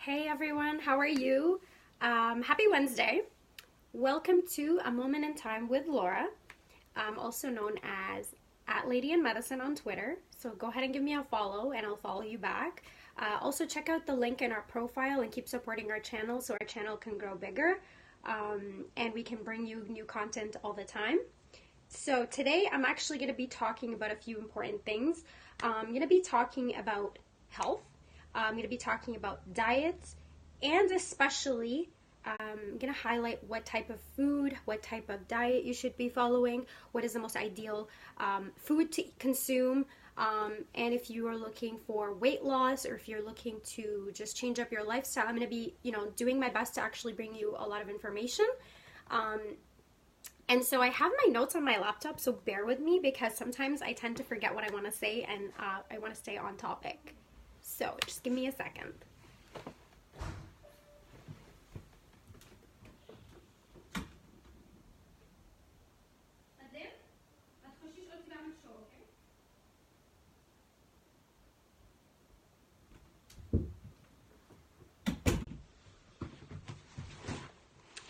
Hey everyone, how are you? Happy Wednesday. Welcome to A Moment in Time with Laura, also known as @LadyInMedicine on Twitter. So go ahead and give me a follow and I'll follow you back. Also check out the link in our profile and keep supporting our channel so our channel can grow bigger and we can bring you new content all the time. So today I'm actually going to be talking about a few important things. I'm going to be talking about health. I'm going to be talking about diets, and especially I'm going to highlight what type of food, what type of diet you should be following, what is the most ideal food to consume, and if you are looking for weight loss or if you're looking to just change up your lifestyle, I'm going to be, doing my best to actually bring you a lot of information. And so I have my notes on my laptop, so bear with me because sometimes I tend to forget what I want to say and I want to stay on topic. So just give me a second.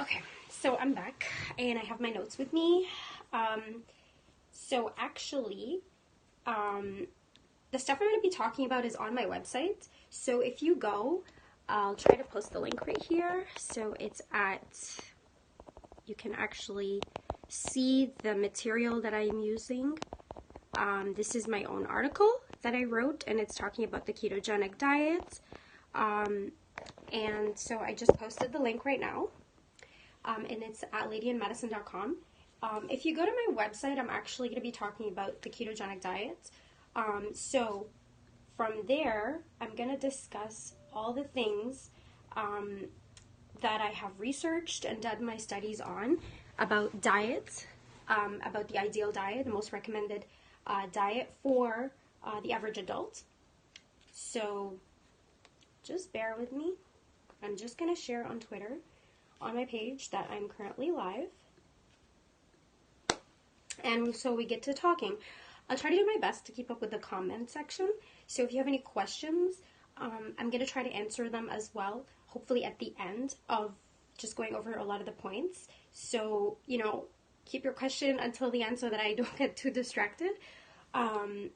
Okay, so I'm back and I have my notes with me. So actually, the stuff I'm going to be talking about is on my website. So if you go, I'll try to post the link right here. So it's you can actually see the material that I'm using. This is my own article that I wrote, and it's talking about the ketogenic diet. And so I just posted the link right now, and it's at ladyinmedicine.com. If you go to my website, I'm actually going to be talking about the ketogenic diet. So from there, I'm going to discuss all the things that I have researched and done my studies on about diet, about the ideal diet, the most recommended diet for the average adult. So just bear with me. I'm just going to share on Twitter, on my page, that I'm currently live. And so we get to talking. I'll try to do my best to keep up with the comment section. So if you have any questions, I'm going to try to answer them as well, hopefully at the end of just going over a lot of the points. So, keep your question until the end so that I don't get too distracted. And,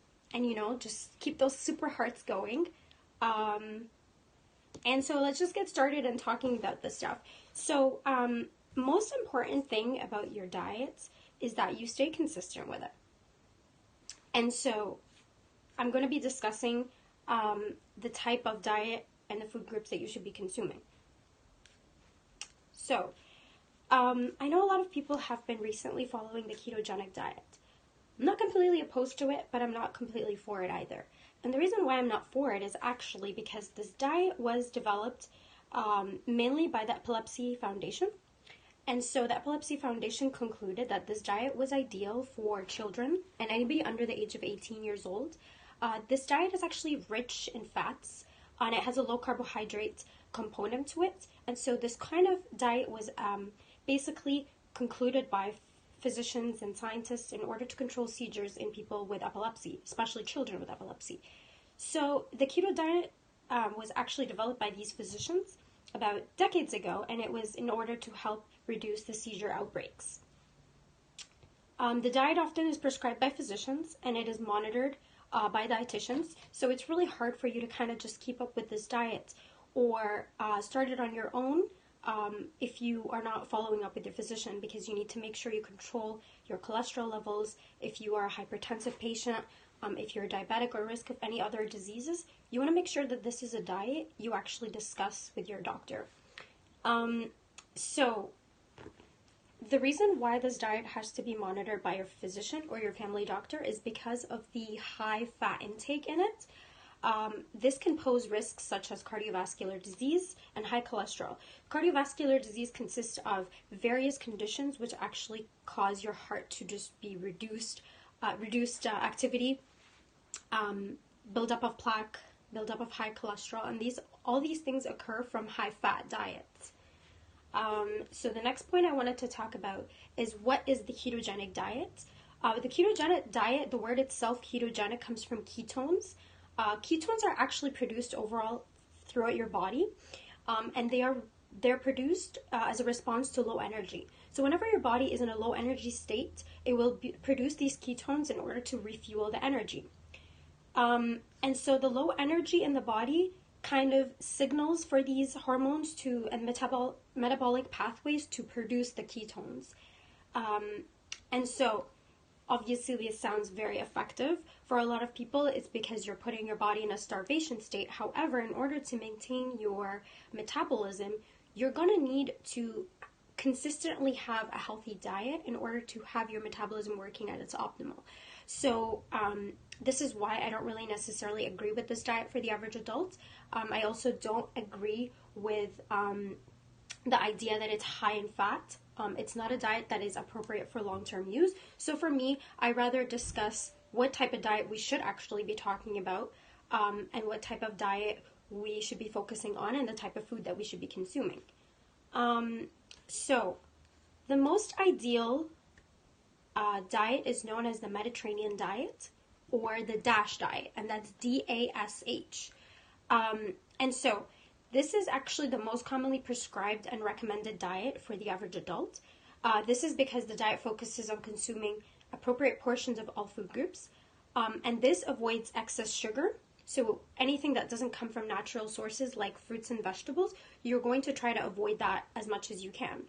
just keep those super hearts going. And so let's just get started in talking about this stuff. So, most important thing about your diets is that you stay consistent with it. And so I'm going to be discussing the type of diet and the food groups that you should be consuming. So I know a lot of people have been recently following the ketogenic diet. I'm not completely opposed to it, but I'm not completely for it either. And the reason why I'm not for it is actually because this diet was developed mainly by the Epilepsy Foundation. And so the Epilepsy Foundation concluded that this diet was ideal for children and anybody under the age of 18 years old. This diet is actually rich in fats, and it has a low carbohydrate component to it. And so this kind of diet was basically concluded by physicians and scientists in order to control seizures in people with epilepsy, especially children with epilepsy. So the keto diet was actually developed by these physicians about decades ago, and it was in order to help reduce the seizure outbreaks. The diet often is prescribed by physicians and it is monitored by dietitians, so it's really hard for you to kind of just keep up with this diet or start it on your own if you are not following up with your physician, because you need to make sure you control your cholesterol levels. If you are a hypertensive patient, if you're diabetic or risk of any other diseases, you want to make sure that this is a diet you actually discuss with your doctor. So the reason why this diet has to be monitored by your physician or your family doctor is because of the high fat intake in it. This can pose risks such as cardiovascular disease and high cholesterol. Cardiovascular disease consists of various conditions which actually cause your heart to just be reduced activity, buildup of plaque, buildup of high cholesterol, and all these things occur from high fat diets. So the next point I wanted to talk about is what is the ketogenic diet. The ketogenic diet, the word itself, ketogenic, comes from ketones. Ketones are actually produced overall throughout your body. and they're produced as a response to low energy. So whenever your body is in a low energy state, it will produce these ketones in order to refuel the energy. And so the low energy in the body kind of signals for these hormones and metabolic pathways to produce the ketones. And so obviously this sounds very effective. For a lot of people, it's because you're putting your body in a starvation state. However, in order to maintain your metabolism, you're going to need to consistently have a healthy diet in order to have your metabolism working at its optimal. So this is why I don't really necessarily agree with this diet for the average adult. I also don't agree with the idea that it's high in fat. It's not a diet that is appropriate for long-term use. So for me, I rather discuss what type of diet we should actually be talking about, and what type of diet we should be focusing on, and the type of food that we should be consuming. So the most ideal diet is known as the Mediterranean diet, or the DASH diet, and that's DASH. And so this is actually the most commonly prescribed and recommended diet for the average adult. This is because the diet focuses on consuming appropriate portions of all food groups, and this avoids excess sugar. So anything that doesn't come from natural sources like fruits and vegetables, you're going to try to avoid that as much as you can.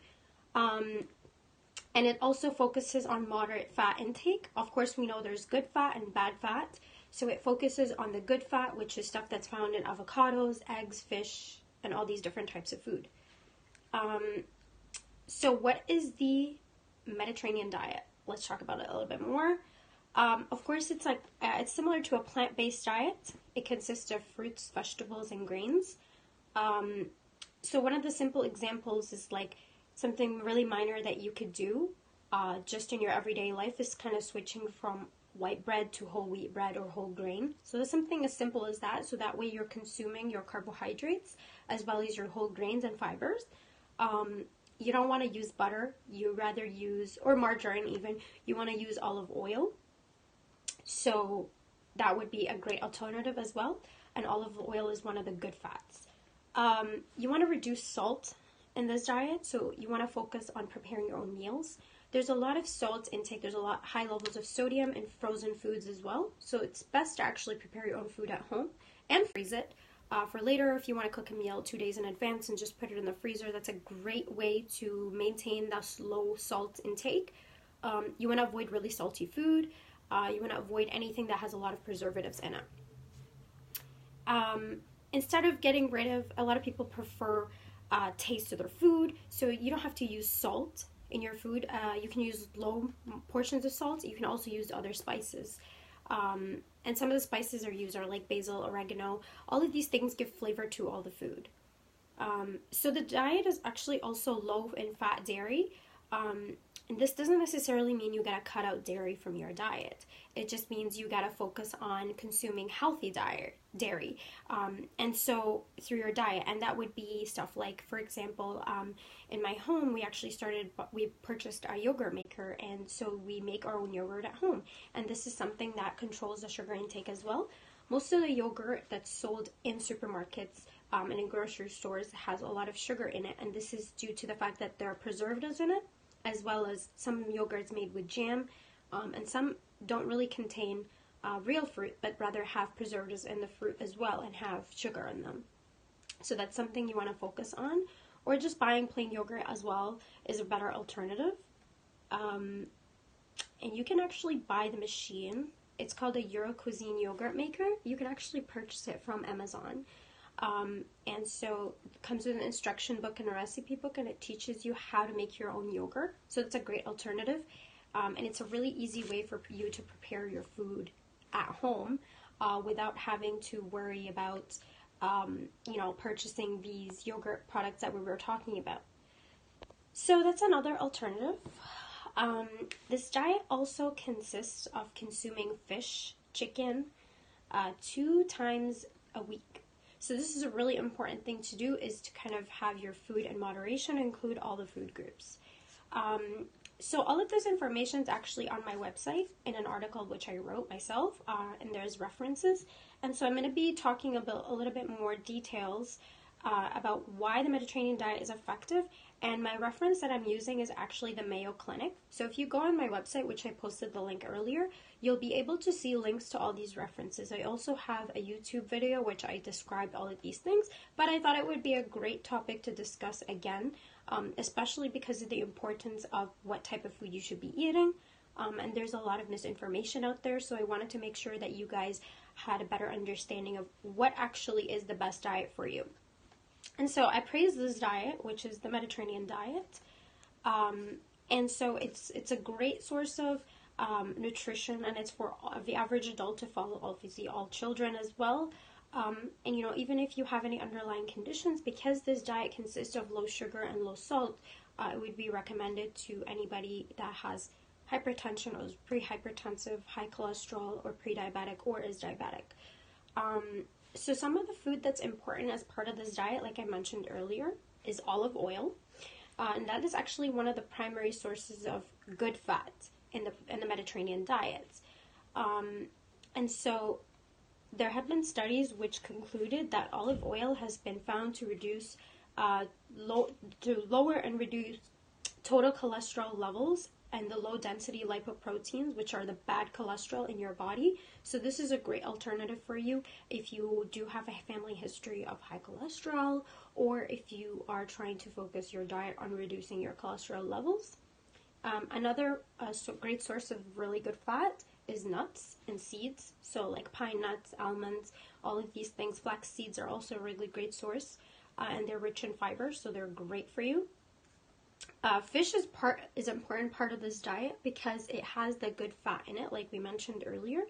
And it also focuses on moderate fat intake. Of course, we know there's good fat and bad fat. So it focuses on the good fat, which is stuff that's found in avocados, eggs, fish, and all these different types of food. So what is the Mediterranean diet? Let's talk about it a little bit more. Of course, it's similar to a plant-based diet. It consists of fruits, vegetables, and grains. So one of the simple examples is like something really minor that you could do just in your everyday life is kind of switching from white bread to whole wheat bread or whole grain. So there's something as simple as that, so that way you're consuming your carbohydrates as well as your whole grains and fibers. You don't want to use butter, you rather use, or margarine even, you want to use olive oil. So that would be a great alternative as well, and olive oil is one of the good fats. You want to reduce salt in this diet, so you want to focus on preparing your own meals. There's a lot of salt intake, there's a lot high levels of sodium in frozen foods as well, so it's best to actually prepare your own food at home and freeze it for later. If you want to cook a meal 2 days in advance and just put it in the freezer, that's a great way to maintain that low salt intake. You want to avoid really salty food. You want to avoid anything that has a lot of preservatives in it. Instead of getting rid of, a lot of people prefer taste to their food, so you don't have to use salt in your food. You can use low portions of salt. You can also use other spices. And some of the spices are like basil, oregano. All of these things give flavor to all the food. So the diet is actually also low in fat dairy. And this doesn't necessarily mean you gotta cut out dairy from your diet. It just means you gotta focus on consuming healthy dairy. And so through your diet, and that would be stuff like, for example, in my home, we purchased a yogurt maker, and so we make our own yogurt at home. And this is something that controls the sugar intake as well. Most of the yogurt that's sold in supermarkets and in grocery stores has a lot of sugar in it, and this is due to the fact that there are preservatives in it, as well as some yogurts made with jam, and some don't really contain real fruit, but rather have preservatives in the fruit as well and have sugar in them. So that's something you want to focus on, or just buying plain yogurt as well is a better alternative. And you can actually buy the machine. It's called a Euro Cuisine yogurt maker. You can actually purchase it from Amazon. And so it comes with an instruction book and a recipe book, and it teaches you how to make your own yogurt. So it's a great alternative, and it's a really easy way for you to prepare your food at home without having to worry about purchasing these yogurt products that we were talking about. So that's another alternative. This diet also consists of consuming fish, chicken, 2 times a week. So this is a really important thing to do, is to kind of have your food in moderation, include all the food groups. So all of this information is actually on my website in an article which I wrote myself, and there's references. And so I'm going to be talking about a little bit more details about why the Mediterranean diet is effective, and my reference that I'm using is actually the Mayo Clinic. So if you go on my website, which I posted the link earlier, you'll be able to see links to all these references. I also have a YouTube video which I described all of these things, but I thought it would be a great topic to discuss again, especially because of the importance of what type of food you should be eating. And there's a lot of misinformation out there, so I wanted to make sure that you guys had a better understanding of what actually is the best diet for you. And so I praise this diet, which is the Mediterranean diet. And so it's a great source of nutrition, and it's for the average adult to follow, obviously all children as well. And you know, even if you have any underlying conditions, because this diet consists of low sugar and low salt, it would be recommended to anybody that has hypertension or is pre-hypertensive, high cholesterol, or pre-diabetic, or is diabetic. So some of the food that's important as part of this diet, like I mentioned earlier, is olive oil. And that is actually one of the primary sources of good fat in the Mediterranean diets. And so there have been studies which concluded that olive oil has been found to lower and reduce total cholesterol levels and the low density lipoproteins, which are the bad cholesterol in your body. So this is a great alternative for you if you do have a family history of high cholesterol, or if you are trying to focus your diet on reducing your cholesterol levels. Another great source of really good fat is nuts and seeds. So like pine nuts, almonds, all of these things. Flax seeds are also a really great source, and they're rich in fiber, so they're great for you. Fish is an important part of this diet because it has the good fat in it, like we mentioned earlier.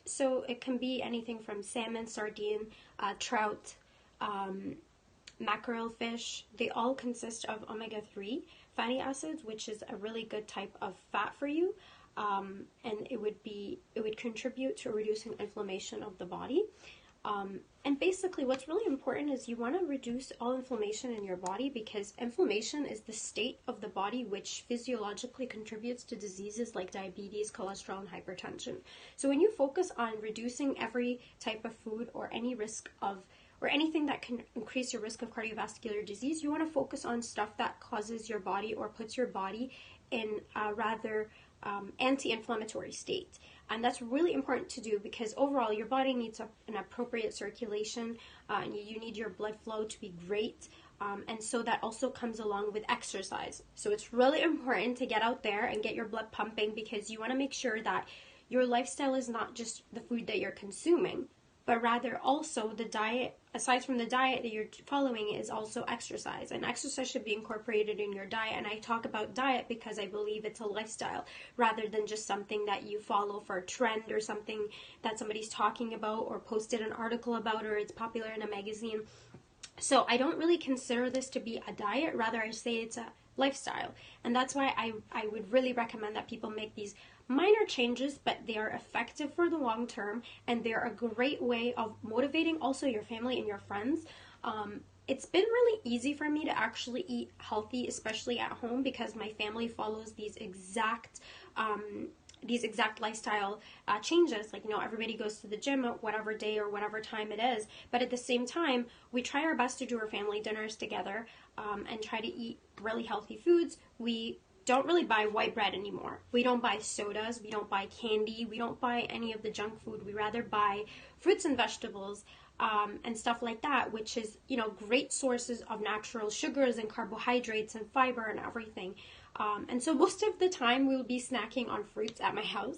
So it can be anything from salmon, sardine, trout, mackerel fish. They all consist of omega-3 fatty acids, which is a really good type of fat for you. And it would contribute to reducing inflammation of the body. And basically what's really important is you want to reduce all inflammation in your body, because inflammation is the state of the body which physiologically contributes to diseases like diabetes, cholesterol, and hypertension. So when you focus on reducing every type of food or any risk of, or anything that can increase your risk of cardiovascular disease, you want to focus on stuff that causes your body or puts your body in a rather anti-inflammatory state. And that's really important to do because overall your body needs an appropriate circulation, and you need your blood flow to be great. And so that also comes along with exercise. So it's really important to get out there and get your blood pumping, because you want to make sure that your lifestyle is not just the food that you're consuming, but rather also the diet, aside from the diet that you're following, is also exercise. And exercise should be incorporated in your diet. And I talk about diet because I believe it's a lifestyle rather than just something that you follow for a trend or something that somebody's talking about or posted an article about or it's popular in a magazine. So I don't really consider this to be a diet, rather I say it's a lifestyle. And that's why I would really recommend that people make these minor changes, but they are effective for the long term, and they're a great way of motivating also your family and your friends. It's been really easy for me to actually eat healthy, especially at home, because my family follows these exact lifestyle changes. Like, you know, everybody goes to the gym at whatever day or whatever time it is, but at the same time, we try our best to do our family dinners together, and try to eat really healthy foods. We don't really buy white bread anymore. We don't buy sodas. We don't buy candy. We don't buy any of the junk food. We rather buy fruits and vegetables, and stuff like that, which is, you know, great sources of natural sugars and carbohydrates and fiber and everything. And so most of the time we will be snacking on fruits at my house,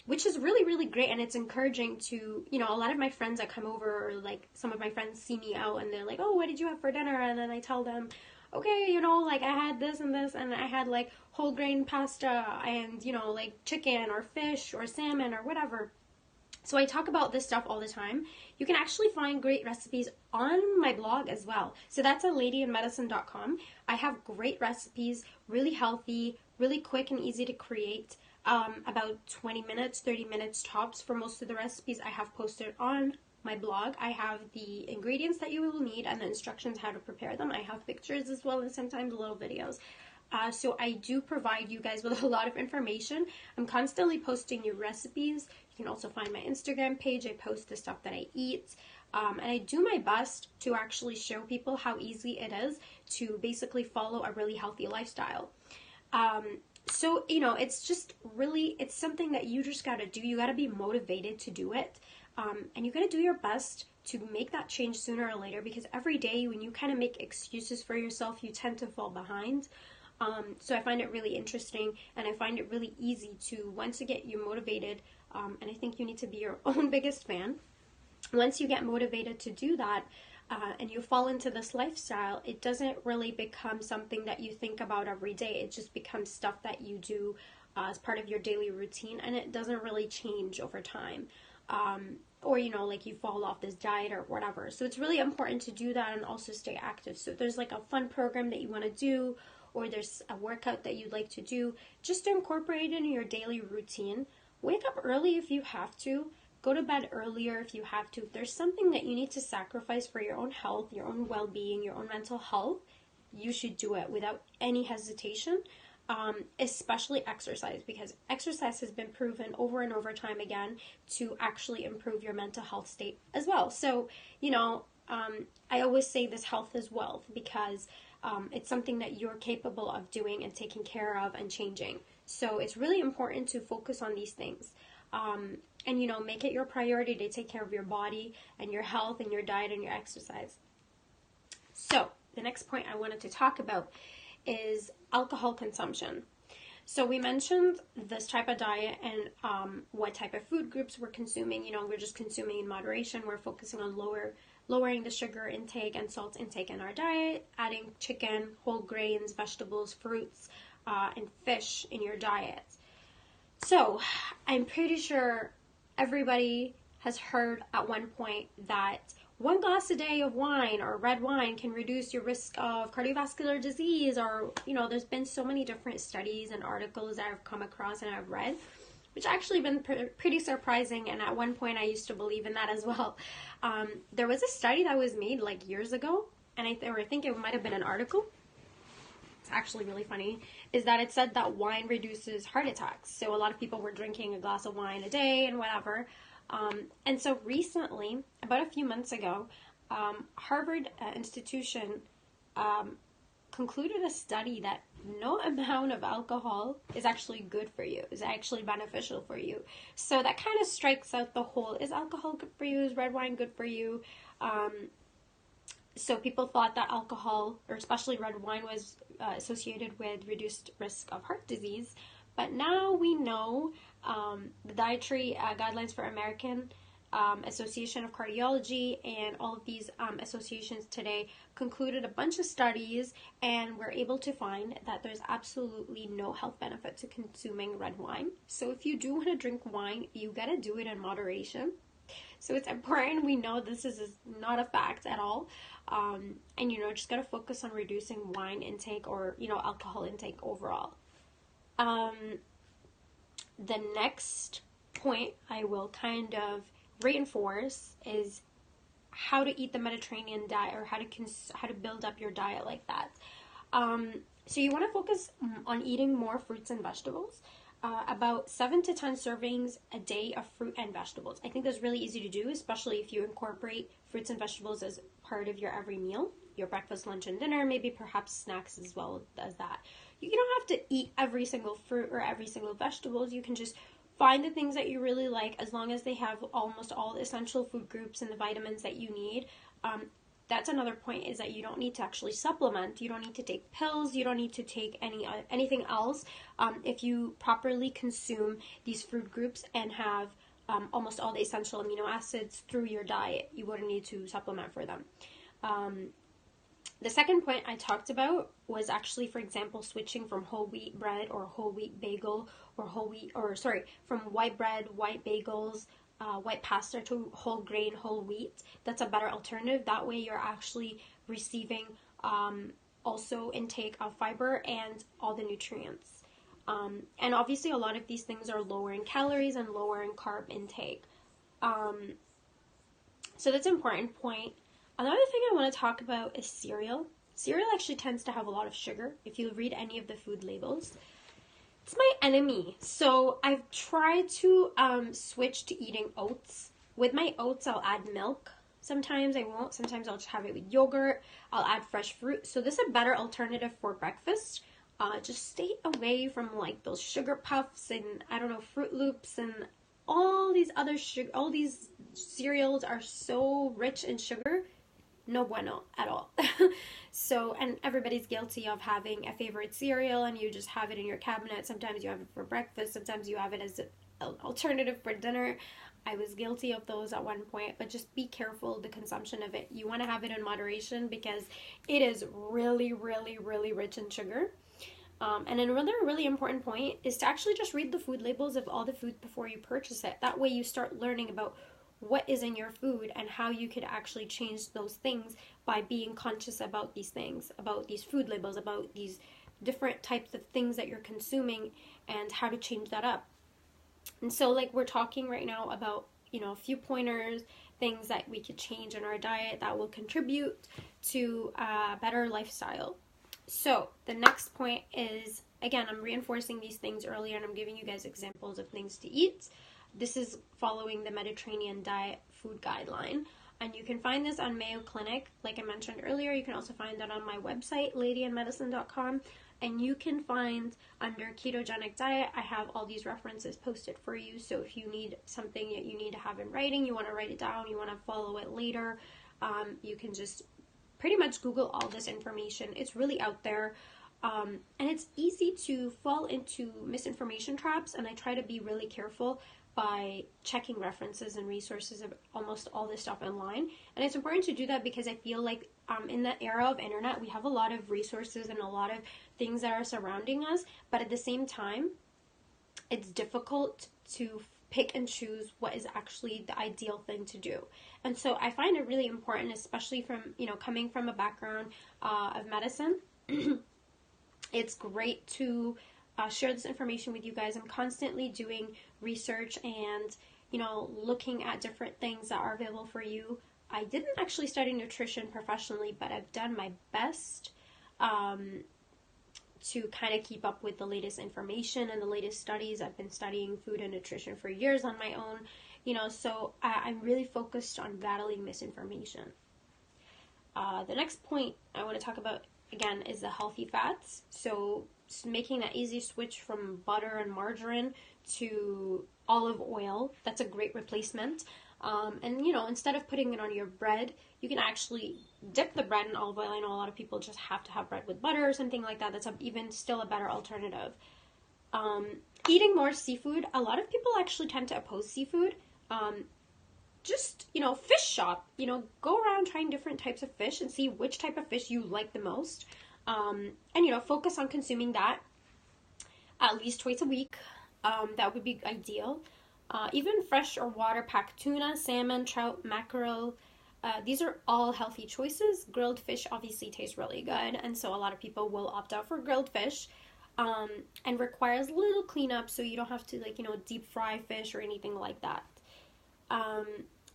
which is really, really great. And it's encouraging to, you know, a lot of my friends that come over, or like some of my friends see me out and they're like, oh, what did you have for dinner? And then I tell them, okay, you know, like I had this and this, and I had like whole grain pasta and, you know, like chicken or fish or salmon or whatever. So I talk about this stuff all the time. You can actually find great recipes on my blog as well. So that's at ladyinmedicine.com. I have great recipes, really healthy, really quick and easy to create. About 20 minutes, 30 minutes tops for most of the recipes I have posted on my blog. I have the ingredients that you will need and the instructions how to prepare them. I have pictures as well, and sometimes little videos. So I do provide you guys with a lot of information. I'm constantly posting new recipes. You can also find my Instagram page. I post the stuff that I eat. And I do my best to actually show people how easy it is to basically follow a really healthy lifestyle. So, it's just really, it's something that you just got to do. You got to be motivated to do it. And you got to do your best to make that change sooner or later, because every day when you kind of make excuses for yourself, you tend to fall behind. So I find it really interesting, and I find it really easy to, once you get you motivated, and I think you need to be your own biggest fan. Once you get motivated to do that, and you fall into this lifestyle, it doesn't really become something that you think about every day. It just becomes stuff that you do as part of your daily routine, and it doesn't really change over time. Or, like you fall off this diet or whatever. So it's really important to do that and also stay active. So if there's like a fun program that you want to do, or there's a workout that you'd like to do, just to incorporate it in your daily routine. Wake up early if you have to. Go to bed earlier if you have to. If there's something that you need to sacrifice for your own health, your own well-being, your own mental health, you should do it without any hesitation, especially exercise, because exercise has been proven over and over time again to actually improve your mental health state as well. So, I always say this health is wealth, because it's something that you're capable of doing and taking care of and changing. So it's really important to focus on these things. And make it your priority to take care of your body and your health and your diet and your exercise. So the next point I wanted to talk about is alcohol consumption. So we mentioned this type of diet and what type of food groups we're consuming. We're just consuming in moderation. We're focusing on lowering the sugar intake and salt intake in our diet, adding chicken, whole grains, vegetables, fruits, and fish in your diet. So I'm pretty sure everybody has heard at one point that 1 glass a day of wine or red wine can reduce your risk of cardiovascular disease, or, there's been so many different studies and articles that I've come across and I've read, which actually been pretty surprising. And at one point I used to believe in that as well. There was a study that was made like years ago, and I think it might have been an article. It's actually really funny, is that it said that wine reduces heart attacks. So a lot of people were drinking a glass of wine a day and whatever. And so recently, about a few months ago, Harvard institution concluded a study that no amount of alcohol is actually good for you, is actually beneficial for you. So that kind of strikes out the whole, is alcohol good for you? Is red wine good for you? So people thought that alcohol, or especially red wine, was associated with reduced risk of heart disease. But now we know the Dietary Guidelines for American Association of Cardiology and all of these associations today concluded a bunch of studies, and we're able to find that there's absolutely no health benefit to consuming red wine. So if you do want to drink wine, you gotta do it in moderation. So it's important we know this is not a fact at all. And just gotta focus on reducing wine intake or, alcohol intake overall. The next point I will kind of reinforce is how to eat the Mediterranean diet, or how to build up your diet like that. So you want to focus on eating more fruits and vegetables. About 7 to 10 servings a day of fruit and vegetables. I think that's really easy to do, especially if you incorporate fruits and vegetables as part of your every meal, your breakfast, lunch, and dinner, maybe perhaps snacks as well as that. You don't have to eat every single fruit or every single vegetables. You can just find the things that you really like, as long as they have almost all the essential food groups and the vitamins that you need. That's another point, is that you don't need to actually supplement. You don't need to take pills. You don't need to take anything else. If you properly consume these food groups and have almost all the essential amino acids through your diet, you wouldn't need to supplement for them. The second point I talked about was actually, for example, switching from whole wheat bread or whole wheat bagel, or from white bread, white bagels, white pasta, to whole grain, whole wheat. That's a better alternative. That way you're actually receiving also intake of fiber and all the nutrients. And obviously a lot of these things are lower in calories and lower in carb intake. So that's an important point. Another thing I want to talk about is cereal. Cereal actually tends to have a lot of sugar if you read any of the food labels. It's my enemy. So I've tried to switch to eating oats. With my oats, I'll add milk. Sometimes I won't. Sometimes I'll just have it with yogurt. I'll add fresh fruit. So this is a better alternative for breakfast. Just stay away from like those sugar puffs and I don't know, Fruit Loops and all these other sugar. All these cereals are so rich in sugar. No bueno at all. So, and everybody's guilty of having a favorite cereal and you just have it in your cabinet. Sometimes you have it for breakfast. Sometimes you have it as an alternative for dinner. I was guilty of those at one point, but just be careful the consumption of it. You want to have it in moderation because it is really, really, really rich in sugar. And another really important point is to actually just read the food labels of all the food before you purchase it. That way you start learning about what is in your food and how you could actually change those things by being conscious about these things, about these food labels, about these different types of things that you're consuming and how to change that up. And so like we're talking right now about, you know, a few pointers, things that we could change in our diet that will contribute to a better lifestyle. So the next point is, again, I'm reinforcing these things earlier and I'm giving you guys examples of things to eat. This is following the Mediterranean diet food guideline. And you can find this on Mayo Clinic. Like I mentioned earlier, you can also find that on my website, ladyandmedicine.com. And you can find under ketogenic diet, I have all these references posted for you. So if you need something that you need to have in writing, you want to write it down, you want to follow it later, you can just pretty much Google all this information. It's really out there. And it's easy to fall into misinformation traps. And I try to be really careful by checking references and resources of almost all this stuff online. And it's important to do that because I feel like in the era of internet, we have a lot of resources and a lot of things that are surrounding us. But at the same time, it's difficult to pick and choose what is actually the ideal thing to do. And so I find it really important, especially from, you know, coming from a background of medicine. It's great to share this information with you guys. I'm constantly doing research and, you know, looking at different things that are available for you. I didn't actually study nutrition professionally, but I've done my best to kind of keep up with the latest information and the latest studies. I've been studying food and nutrition for years on my own, you know, so I'm really focused on battling misinformation. The next point I want to talk about, again, is the healthy fats. So making that easy switch from butter and margarine to olive oil, that's a great replacement. And, you know, instead of putting it on your bread, you can actually dip the bread in olive oil. I know a lot of people just have to have bread with butter or something like that. That's even still a better alternative. Eating more seafood. A lot of people actually tend to oppose seafood. Just, you know, fish shop. You know, go around trying different types of fish and see which type of fish you like the most. And, you know, focus on consuming that at least twice a week. That would be ideal. Even fresh or water-packed tuna, salmon, trout, mackerel, these are all healthy choices. Grilled fish obviously tastes really good, and so a lot of people will opt out for grilled fish, and requires little cleanup, so you don't have to, like, you know, deep fry fish or anything like that.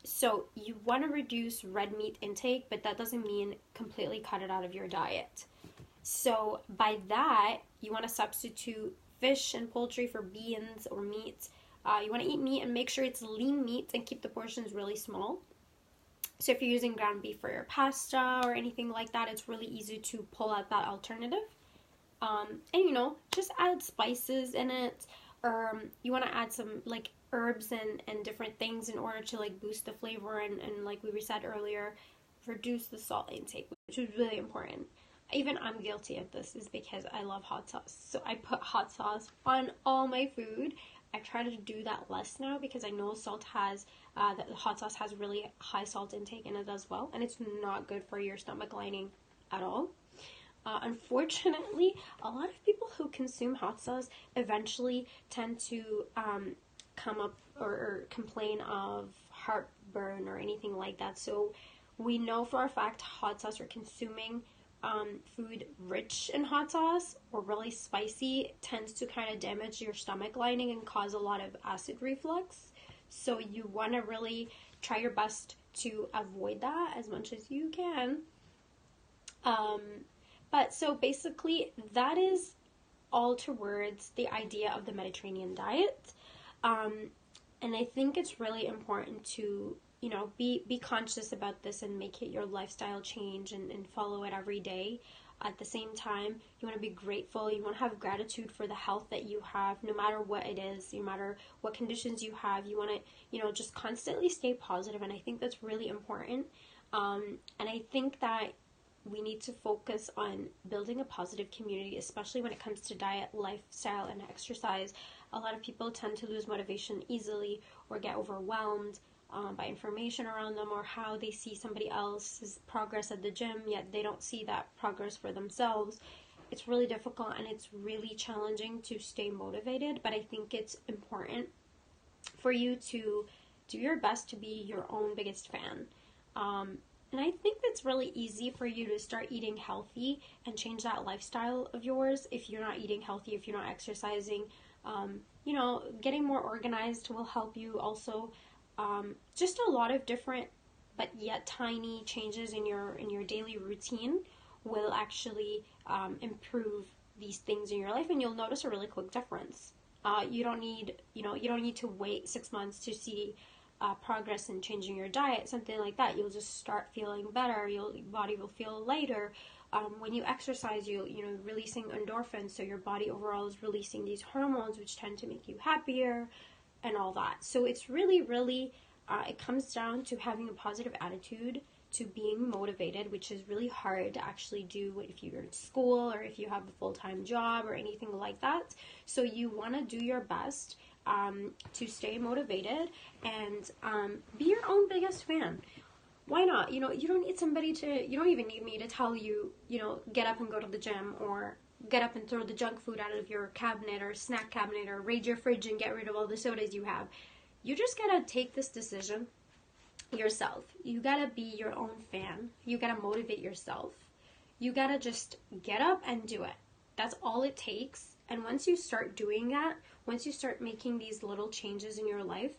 So you want to reduce red meat intake, but that doesn't mean completely cut it out of your diet. So by that, you want to substitute fish and poultry for beans or meat. You want to eat meat and make sure it's lean meat and keep the portions really small. So if you're using ground beef for your pasta or anything like that, it's really easy to pull out that alternative. And, you know, just add spices in it. You want to add some, like, herbs and different things in order to, like, boost the flavor and like we said earlier, reduce the salt intake, which is really important. Even I'm guilty of this, is because I love hot sauce. So I put hot sauce on all my food. I try to do that less now because I know that the hot sauce has really high salt intake in it as well, and it's not good for your stomach lining at all. Unfortunately, a lot of people who consume hot sauce eventually tend to come up or complain of heartburn or anything like that. So we know for a fact hot sauce or consuming food rich in hot sauce or really spicy tends to kind of damage your stomach lining and cause a lot of acid reflux. So you want to really try your best to avoid that as much as you can. But so basically that is all towards the idea of the Mediterranean diet. And I think it's really important to be conscious about this and make it your lifestyle change, and follow it every day. At the same time, you want to be grateful. You want to have gratitude for the health that you have, no matter what it is, no matter what conditions you have. You want to, just constantly stay positive, and I think that's really important. And I think that we need to focus on building a positive community, especially when it comes to diet, lifestyle, and exercise. A lot of people tend to lose motivation easily or get overwhelmed by information around them, or how they see somebody else's progress at the gym, yet they don't see that progress for themselves. It's really difficult, and it's really challenging to stay motivated, but I think it's important for you to do your best to be your own biggest fan. And I think it's really easy for you to start eating healthy and change that lifestyle of yours. If you're not eating healthy, if you're not exercising, getting more organized will help you also. Just a lot of different but yet tiny changes in your daily routine will actually improve these things in your life, and you'll notice a really quick difference. You don't need to wait 6 months to see progress in changing your diet, something like that. You'll just start feeling better. Your body will feel lighter. When you exercise, you're releasing endorphins, so your body overall is releasing these hormones which tend to make you happier and all that. So it's really, really, it comes down to having a positive attitude, to being motivated, which is really hard to actually do if you're in school or if you have a full-time job or anything like that. So you want to do your best to stay motivated and be your own biggest fan. Why not? You don't need somebody you don't even need me to tell you, get up and go to the gym, or get up and throw the junk food out of your cabinet or snack cabinet, or raid your fridge and get rid of all the sodas you have. You just gotta take this decision yourself. You gotta be your own fan. You gotta motivate yourself. You gotta just get up and do it. That's all it takes. And once you start doing that, once you start making these little changes in your life,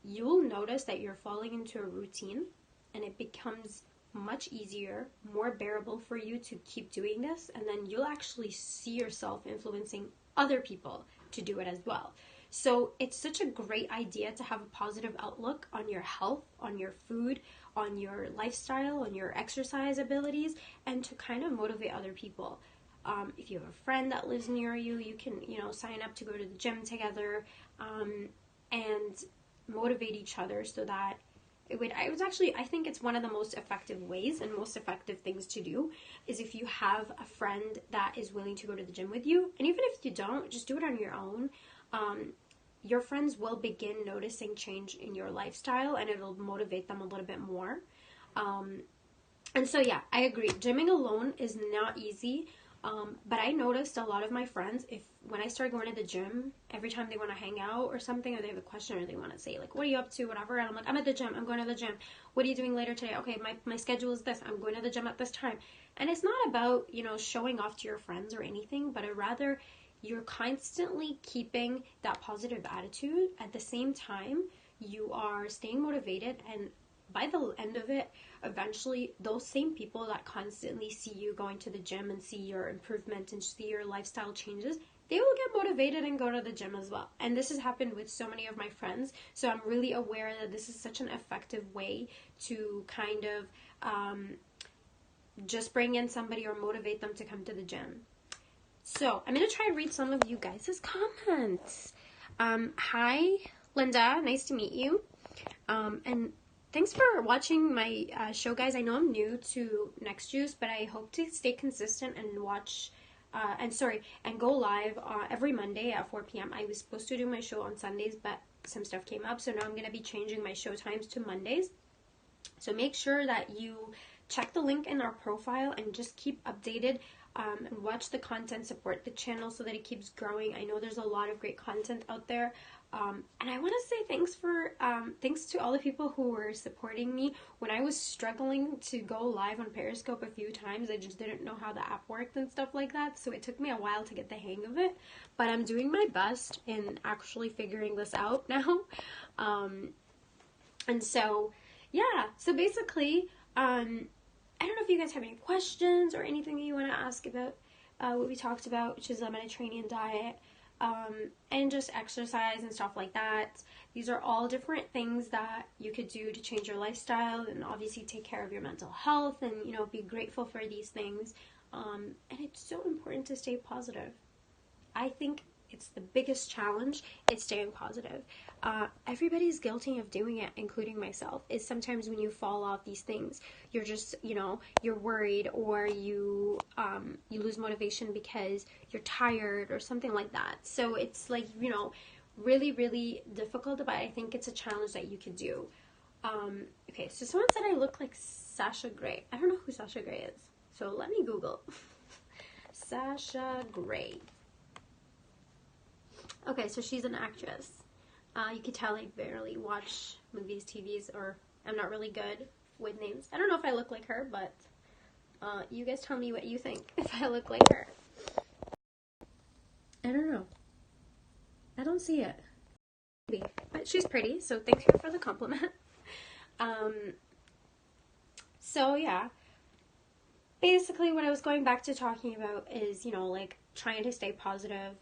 you'll notice that you're falling into a routine, and it becomes much easier, more bearable for you to keep doing this, and then you'll actually see yourself influencing other people to do it as well. So it's such a great idea to have a positive outlook on your health, on your food, on your lifestyle, on your exercise abilities, and to kind of motivate other people. If you have a friend that lives near you, you can, sign up to go to the gym together, and motivate each other, so that I think it's one of the most effective ways and most effective things to do is if you have a friend that is willing to go to the gym with you. And even if you don't, just do it on your own. Your friends will begin noticing change in your lifestyle, and it'll motivate them a little bit more. And so, yeah, I agree. Gymming alone is not easy. But I noticed a lot of my friends, when I started going to the gym, every time they want to hang out or something, or they have a question, or they want to say, like, what are you up to, whatever, and I'm like, I'm at the gym, I'm going to the gym. What are you doing later today? Okay, my schedule is this, I'm going to the gym at this time. And it's not about, showing off to your friends or anything, but rather you're constantly keeping that positive attitude. At the same time, you are staying motivated, and by the end of it, eventually those same people that constantly see you going to the gym and see your improvement and see your lifestyle changes, they will get motivated and go to the gym as well. And this has happened with so many of my friends, so I'm really aware that this is such an effective way to kind of just bring in somebody or motivate them to come to the gym. So I'm going to try and read some of you guys' comments. Hi, Linda. Nice to meet you. And thanks for watching my show, guys. I know I'm new to NexJuice, but I hope to stay consistent and watch, and go live every Monday at 4 p.m. I was supposed to do my show on Sundays, but some stuff came up, so now I'm going to be changing my show times to Mondays. So make sure that you check the link in our profile and just keep updated, and watch the content, support the channel so that it keeps growing. I know there's a lot of great content out there. And I want to say thanks to all the people who were supporting me when I was struggling to go live on Periscope a few times. I just didn't know how the app worked and stuff like that, so it took me a while to get the hang of it, but I'm doing my best in actually figuring this out now. And so, yeah, so basically, I don't know if you guys have any questions or anything that you want to ask about what we talked about, which is a Mediterranean diet. and just exercise and stuff like that. These are all different things that you could do to change your lifestyle and obviously take care of your mental health and, be grateful for these things. And it's so important to stay positive. I think it's the biggest challenge is staying positive. Everybody's guilty of doing it, including myself, is sometimes when you fall off these things, you're just, you're worried, or you lose motivation because you're tired or something like that. So it's like, really, really difficult, but I think it's a challenge that you could do. Okay, so someone said I look like Sasha Grey. I don't know who Sasha Grey is, so let me Google. Sasha Grey. Okay, so she's an actress. You can tell I barely watch movies, TVs, or I'm not really good with names. I don't know if I look like her, but you guys tell me what you think if I look like her. I don't know. I don't see it. Maybe. But she's pretty, so thank you for the compliment. So yeah. Basically, what I was going back to talking about is, like trying to stay positive.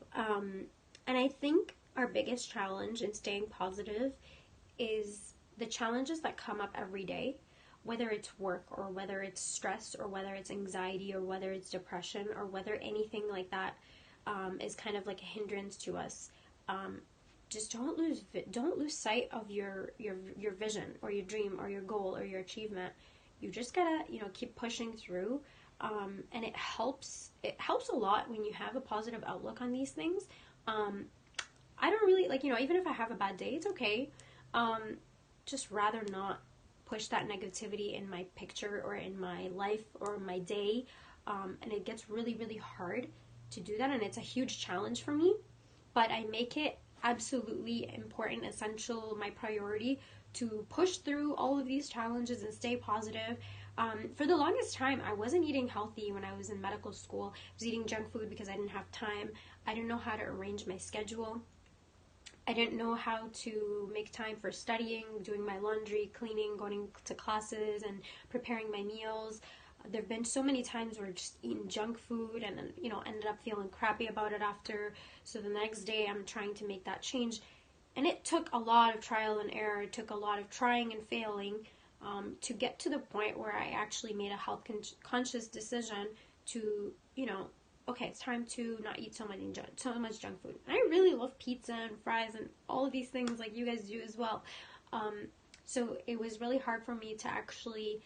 And I think our biggest challenge in staying positive is the challenges that come up every day, whether it's work or whether it's stress or whether it's anxiety or whether it's depression or whether anything like that is kind of like a hindrance to us. Just don't lose sight of your vision or your dream or your goal or your achievement. You just gotta keep pushing through, and it helps a lot when you have a positive outlook on these things. I don't really even if I have a bad day, it's okay. Just rather not push that negativity in my picture or in my life or my day, and it gets really, really hard to do that, and it's a huge challenge for me, but I make it absolutely important, essential, my priority to push through all of these challenges and stay positive. For the longest time, I wasn't eating healthy when I was in medical school. I was eating junk food because I didn't have time. I didn't know how to arrange my schedule. I didn't know how to make time for studying, doing my laundry, cleaning, going to classes, and preparing my meals. There have been so many times where just eating junk food and ended up feeling crappy about it after. So the next day I'm trying to make that change. And it took a lot of trial and error. It took a lot of trying and failing to get to the point where I actually made a health conscious decision to, okay, it's time to not eat so much junk food. And I really love pizza and fries and all of these things like you guys do as well. So it was really hard for me to actually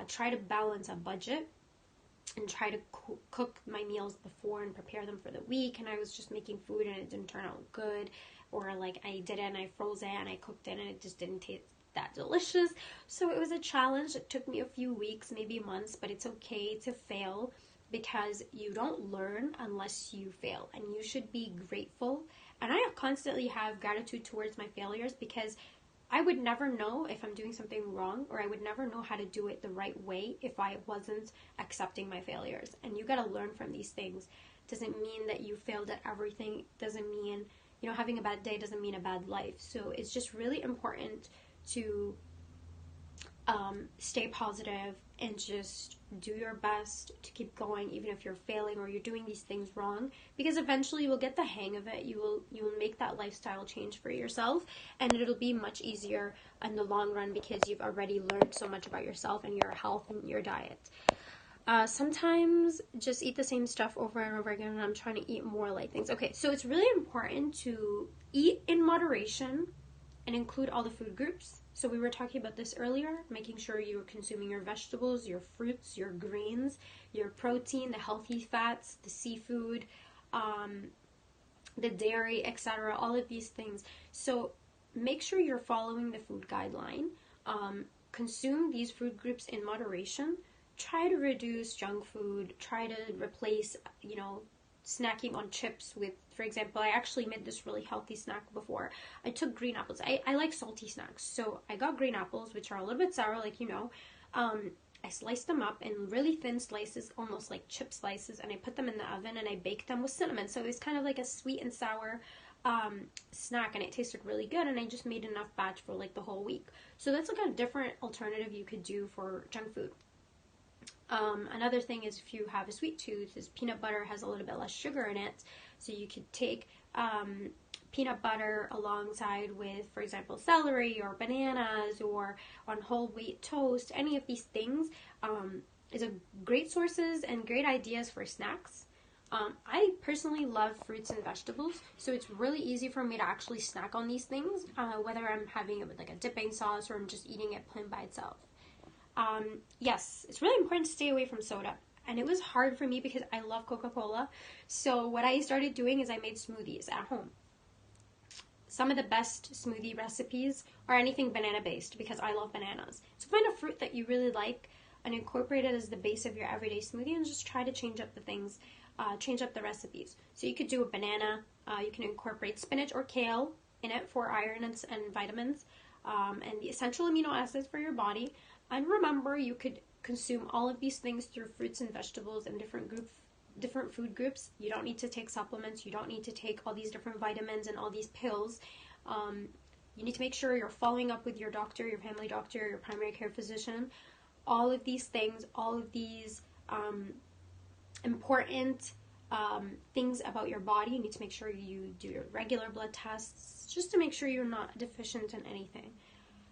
try to balance a budget and try to cook my meals before and prepare them for the week. And I was just making food and it didn't turn out good. Or like I did it and I froze it and I cooked it and it just didn't taste that delicious. So it was a challenge. It took me a few weeks, maybe months, but it's okay to fail because you don't learn unless you fail, and you should be grateful. And I constantly have gratitude towards my failures because I would never know if I'm doing something wrong, or I would never know how to do it the right way if I wasn't accepting my failures. And you gotta learn from these things. Doesn't mean that you failed at everything. Doesn't mean, having a bad day doesn't mean a bad life. So it's just really important to stay positive and just do your best to keep going, even if you're failing or you're doing these things wrong, because eventually you will get the hang of it. You will make that lifestyle change for yourself, and it'll be much easier in the long run because you've already learned so much about yourself and your health and your diet. Sometimes just eat the same stuff over and over again, and I'm trying to eat more light things. Okay, so it's really important to eat in moderation and include all the food groups. So we were talking about this earlier, making sure you're consuming your vegetables, your fruits, your greens, your protein, the healthy fats, the seafood, the dairy, etc., all of these things. So make sure you're following the food guideline. Consume these food groups in moderation. Try to reduce junk food. Try to replace, snacking on chips with, for example, I actually made this really healthy snack before. I took green apples. I like salty snacks. So I got green apples, which are a little bit sour, I sliced them up in really thin slices, almost like chip slices, and I put them in the oven and I baked them with cinnamon. So it was kind of like a sweet and sour snack, and it tasted really good, and I just made enough batch for like the whole week. So that's like a different alternative you could do for junk food. Another thing is if you have a sweet tooth, is peanut butter has a little bit less sugar in it, so you could take peanut butter alongside with, for example, celery or bananas or on whole wheat toast. Any of these things is a great sources and great ideas for snacks. I personally love fruits and vegetables, so it's really easy for me to actually snack on these things, whether I'm having it with like a dipping sauce or I'm just eating it plain by itself. Yes, it's really important to stay away from soda. And it was hard for me because I love Coca-Cola. So what I started doing is I made smoothies at home. Some of the best smoothie recipes are anything banana based because I love bananas. So find a fruit that you really like and incorporate it as the base of your everyday smoothie and just try to change up the things, change up the recipes. So you could do a banana, you can incorporate spinach or kale in it for iron and vitamins, and the essential amino acids for your body. And remember, you could consume all of these things through fruits and vegetables and different food groups. You don't need to take supplements. You don't need to take all these different vitamins and all these pills. You need to make sure you're following up with your doctor, your family doctor, your primary care physician. All of these things, all of these important things about your body. You need to make sure you do your regular blood tests just to make sure you're not deficient in anything.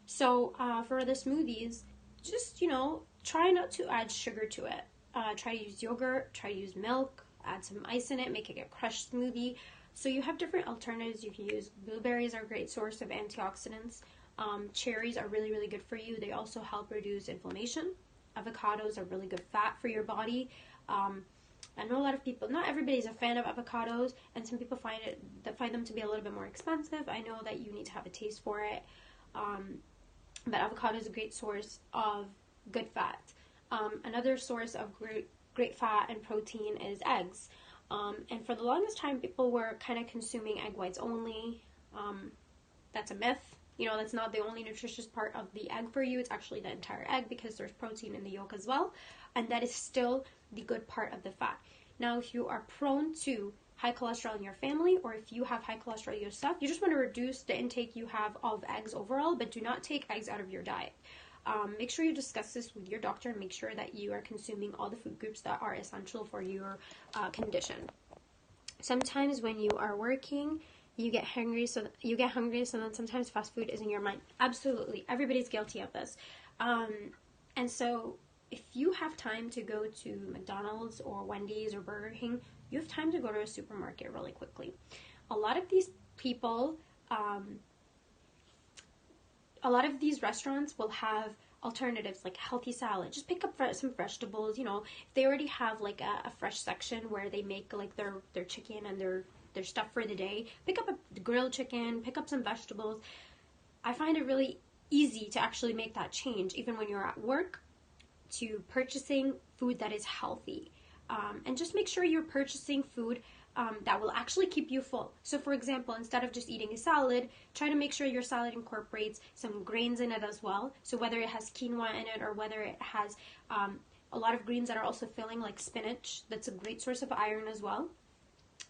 So for the smoothies, just, try not to add sugar to it. Try to use yogurt, try to use milk, add some ice in it, make it a crushed smoothie. So you have different alternatives you can use. Blueberries are a great source of antioxidants. Cherries are really, really good for you. They also help reduce inflammation. Avocados are really good fat for your body. I know a lot of people, not everybody's a fan of avocados, and some people find them to be a little bit more expensive. I know that you need to have a taste for it. But avocado is a great source of good fat. Another source of great fat and protein is eggs. And for the longest time, people were kind of consuming egg whites only. That's a myth. That's not the only nutritious part of the egg for you. It's actually the entire egg because there's protein in the yolk as well. And that is still the good part of the fat. Now, if you are prone to high cholesterol in your family, or if you have high cholesterol yourself, you just want to reduce the intake you have of eggs overall, but do not take eggs out of your diet. Make sure you discuss this with your doctor and make sure that you are consuming all the food groups that are essential for your condition. Sometimes when you are working, you get hungry, so then sometimes fast food is in your mind. Absolutely, everybody's guilty of this. And so if you have time to go to McDonald's or Wendy's or Burger King, you have time to go to a supermarket really quickly. A lot of these people, a lot of these restaurants will have alternatives like healthy salad. Just pick up some vegetables. If they already have like a fresh section where they make like their chicken and their stuff for the day, pick up a grilled chicken, pick up some vegetables. I find it really easy to actually make that change, even when you're at work, to purchasing food that is healthy. And just make sure you're purchasing food that will actually keep you full. So for example, instead of just eating a salad, try to make sure your salad incorporates some grains in it as well. So whether it has quinoa in it or whether it has a lot of greens that are also filling, like spinach, that's a great source of iron as well.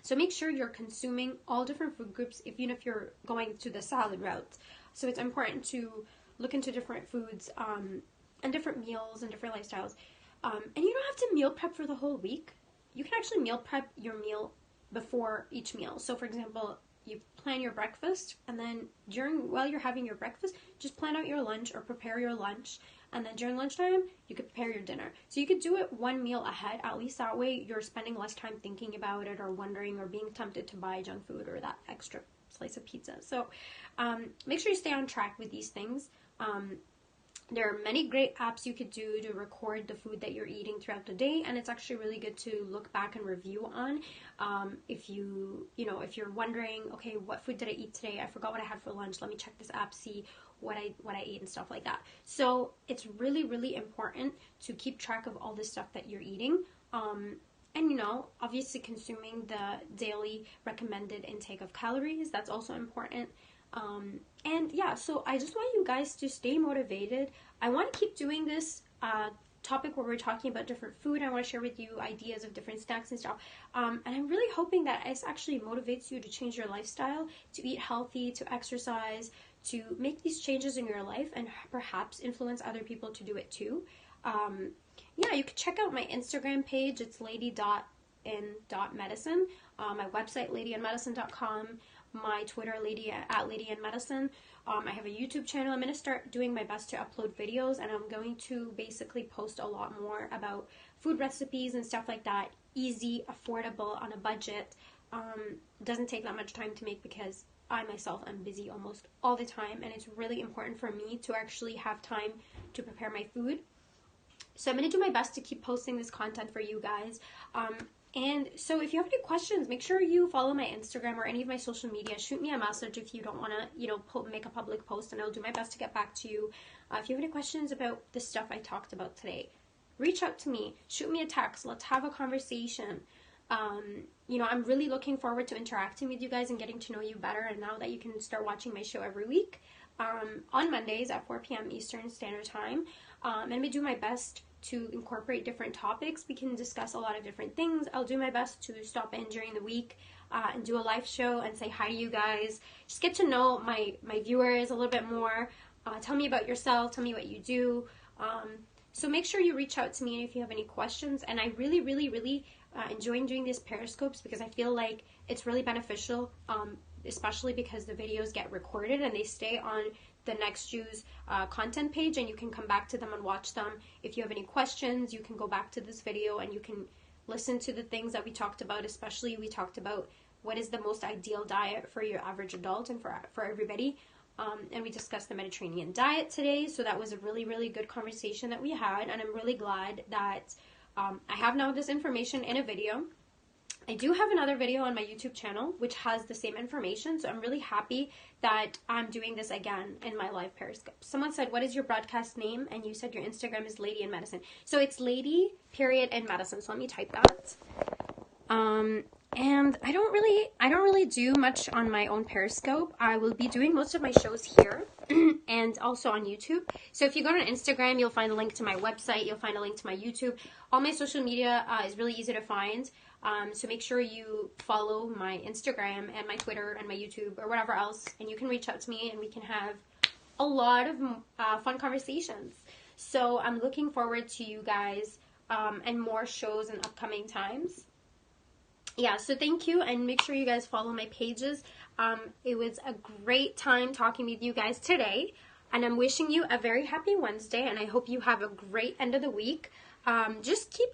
So make sure you're consuming all different food groups, even if you're going to the salad route. So it's important to look into different foods and different meals and different lifestyles. And you don't have to meal prep for the whole week. You can actually meal prep your meal before each meal. So for example, you plan your breakfast, and then while you're having your breakfast, just plan out your lunch or prepare your lunch. And then during lunchtime, you could prepare your dinner. So you could do it one meal ahead. At least that way you're spending less time thinking about it or wondering or being tempted to buy junk food or that extra slice of pizza. So make sure you stay on track with these things. There are many great apps you could do to record the food that you're eating throughout the day, and it's actually really good to look back and review on. If you're wondering, okay, what food did I eat today? I forgot what I had for lunch. Let me check this app, see what I ate and stuff like that. So it's really, really important to keep track of all the stuff that you're eating. And obviously consuming the daily recommended intake of calories, that's also important. And yeah, so I just want you guys to stay motivated. I want to keep doing this topic where we're talking about different food. I want to share with you ideas of different snacks and stuff. And I'm really hoping that this actually motivates you to change your lifestyle, to eat healthy, to exercise, to make these changes in your life, and perhaps influence other people to do it too. Yeah, you can check out my Instagram page. It's lady.j ladyin.medicine, my website, ladyin.medicine.com, my Twitter, @ladyin.medicine. I have a YouTube channel. I'm going to start doing my best to upload videos, and I'm going to basically post a lot more about food recipes and stuff like that. Easy, affordable, on a budget. Doesn't take that much time to make because I myself am busy almost all the time, and it's really important for me to actually have time to prepare my food. So I'm going to do my best to keep posting this content for you guys. And so if you have any questions, make sure you follow my Instagram or any of my social media. Shoot me a message if you don't want to, make a public post, and I'll do my best to get back to you. If you have any questions about the stuff I talked about today, reach out to me. Shoot me a text. Let's have a conversation. I'm really looking forward to interacting with you guys and getting to know you better. And now that you can start watching my show every week, on Mondays at 4 p.m. Eastern Standard Time, I'm going to do my best to incorporate different topics. We can discuss a lot of different things. I'll do my best to stop in during the week and do a live show and say hi to you guys. Just get to know my viewers a little bit more. Tell me about yourself. Tell me what you do. So make sure you reach out to me if you have any questions. And I really, really, really enjoy doing these Periscopes because I feel like it's really beneficial, especially because the videos get recorded and they stay on the NexJuice content page, and you can come back to them and watch them. If you have any questions, you can go back to this video and you can listen to the things that we talked about. Especially we talked about what is the most ideal diet for your average adult and for everybody. And we discussed the Mediterranean diet today, so that was a really, really good conversation that we had, and I'm really glad that I have now this information in a video. I do have another video on my YouTube channel which has the same information, so I'm really happy that I'm doing this again in my live Periscope. Someone said, what is your broadcast name? And you said your Instagram is Lady in Medicine. So it's Lady in Medicine. So let me type that. And I don't really do much on my own Periscope. I will be doing most of my shows here and also on YouTube. So if you go to Instagram, you'll find a link to my website. You'll find a link to my YouTube. All my social media is really easy to find. So make sure you follow my Instagram and my Twitter and my YouTube or whatever else, and you can reach out to me and we can have a lot of fun conversations. So I'm looking forward to you guys and more shows in upcoming times. Yeah, so thank you, and make sure you guys follow my pages. It was a great time talking with you guys today, and I'm wishing you a very happy Wednesday, and I hope you have a great end of the week. Just keep,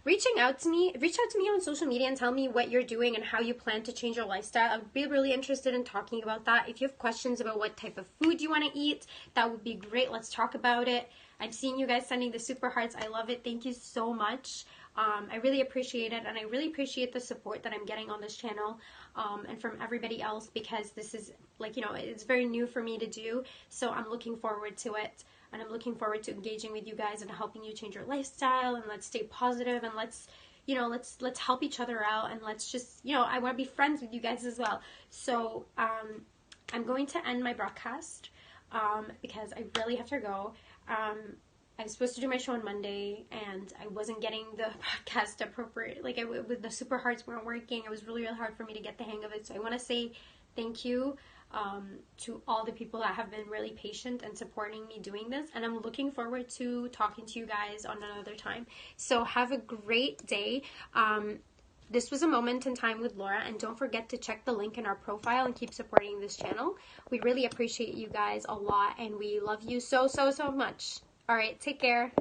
reaching out to me. Reach out to me on social media and tell me what you're doing and how you plan to change your lifestyle. I'd be really interested in talking about that. If you have questions about what type of food you want to eat, that would be great. Let's talk about it. I'm seeing you guys sending the super hearts. I love it. Thank you so much. I really appreciate it, and I really appreciate the support that I'm getting on this channel and from everybody else, because this is, it's very new for me to do, so I'm looking forward to it, and I'm looking forward to engaging with you guys and helping you change your lifestyle, and let's stay positive, and let's help each other out, and let's just, I want to be friends with you guys as well. So I'm going to end my broadcast because I really have to go. I was supposed to do my show on Monday, and I wasn't getting the broadcast appropriate. With the super hearts weren't working. It was really, really hard for me to get the hang of it. So I want to say thank you to all the people that have been really patient and supporting me doing this. And I'm looking forward to talking to you guys on another time. So have a great day. This was a moment in time with Laura, and don't forget to check the link in our profile and keep supporting this channel. We really appreciate you guys a lot, and we love you so, so, so much. All right, take care.